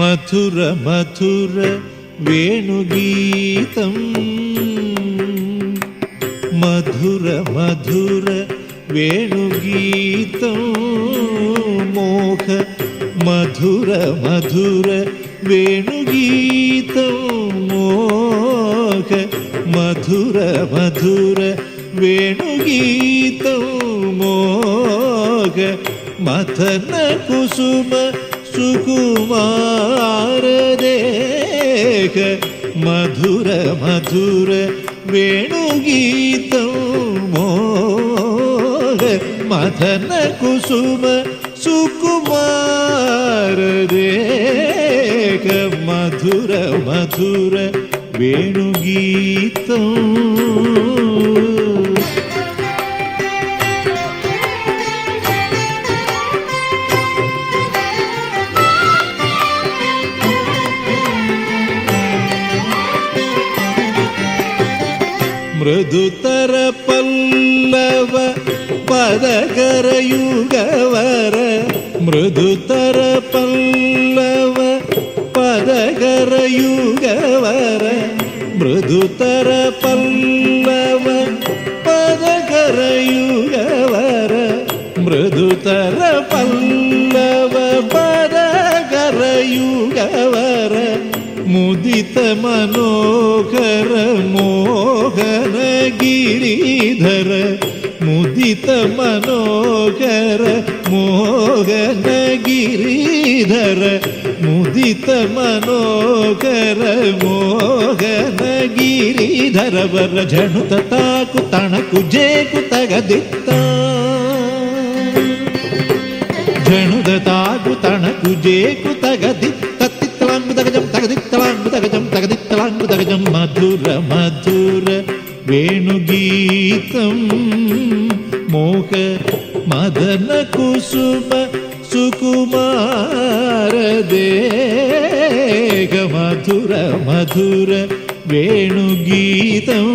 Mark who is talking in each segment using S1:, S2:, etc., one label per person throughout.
S1: മധുര മധുര വേണുഗീതം മധുര മധുര വേണുഗീതം മോഹ മധുര മധുര വേണുഗീതം മോഹ മധുര മധുര വേണുഗീതം മോഹ മഥന കുസുമ സുകുമാരദേഹ മധുര മധുര വേണുഗീതം മോഹ മഥന കുസുമ സുകുമാരദേഹ മധുര മധുര വേണുഗീതം. മൃദുതര പല്ലവ പദകരയുഗവര മൃദുതര പല്ലവ പദകരയുഗവര മൃദുതര പല്ലവ പദകരയുഗവര മൃദുതര പല്ലവ പദകരയുഗവര മുദിത മനോഹര മോഹന ഗിരിധര മുദിത മനോഹര മോഹന ഗിരിധര മുദിത മനോഹര മോഹന ಗಿರಿಧರ ವರ ಝಣುತ ತಾಕು ತಣಕು ಜೇಕು ತಗದಿತ್ತ ಝಣುದ ತಾಕು ತಣಕು ಜೇಕು ತಗದಿತ್ತ തകതിത്തളാങ്കുതകജം മധുര മധുര വേണുഗീതം മോഹ മദന കുസുമ സുകുമാരദേഹ മധുര മധുര വേണുഗീതം.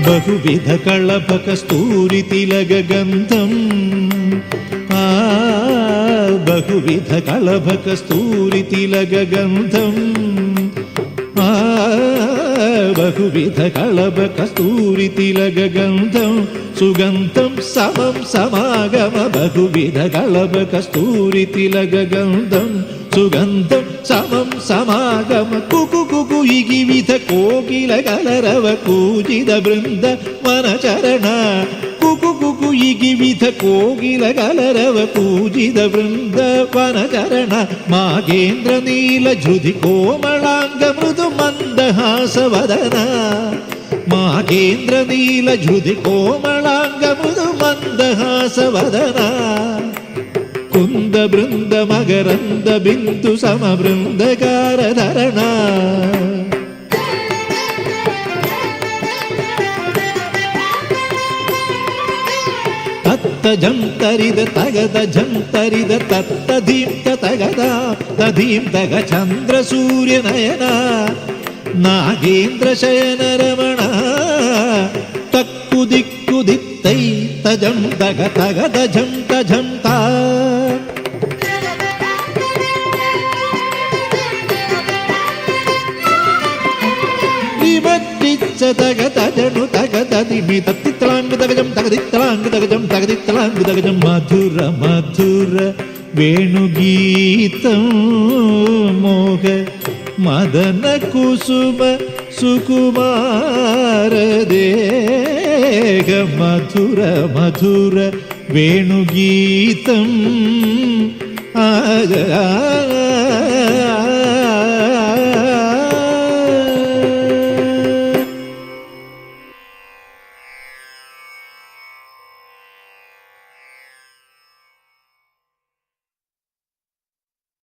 S1: ബഹുവിധ കളഭകസ്തൂരി തിലകഗന്ധം ബഹുവിധ കളഭകസ്തൂരി തിലകഗന്ധം ബഹുവിധ കളഭകസ്തൂരി തിലകഗന്ധം സുഗന്ധം സമം സമാഗമ ബഹുവിധ കളഭകസ്തൂരി തിലകഗന്ധം സുഗന്ധം സമം സമാഗമ കുകു കുകു ഇകിവിധ കോകില കലരവ കൂജിത ബൃന്ദ വനചരണ കുകു കുകു ഇകിവിധ കോകില കലരവ കൂജിത ബൃന്ദ വനചരണ മാഗേന്ദ്ര നീല ധൃതി കോമളാംഗ മൃദു മന്ദഹാസവദന മാഗേന്ദ്ര നീല ധൃതി കോമളാംഗ മൃദു മന്ദഹാസവദന കുന്ദ ബൃന്ദ മകരന്ദ ബിന്ദു സമബൃന്ദകാരധരണ തത്തജം തരിത തഗത ജം തരിത തത്തധീം തഗത തധീം തഗ ചന്ദ്ര സൂര്യനയന നാഗേന്ദ്ര ശയന രമണ തക്കുദിക്കുദിത്തൈ തജം തഗ തഗത ജം തജം താ തകതജണു തകതദിമി തത്തിത്തളാങ്ക് തകജം തകതിത്തളാങ്ക് തകജം തകതിത്തളാങ്ക് തകജം മധുര മധുര വേണുഗീതം മോഹ മദന കുസുമ സുകുമാരദേഹ മധുര മധുര വേണുഗീതം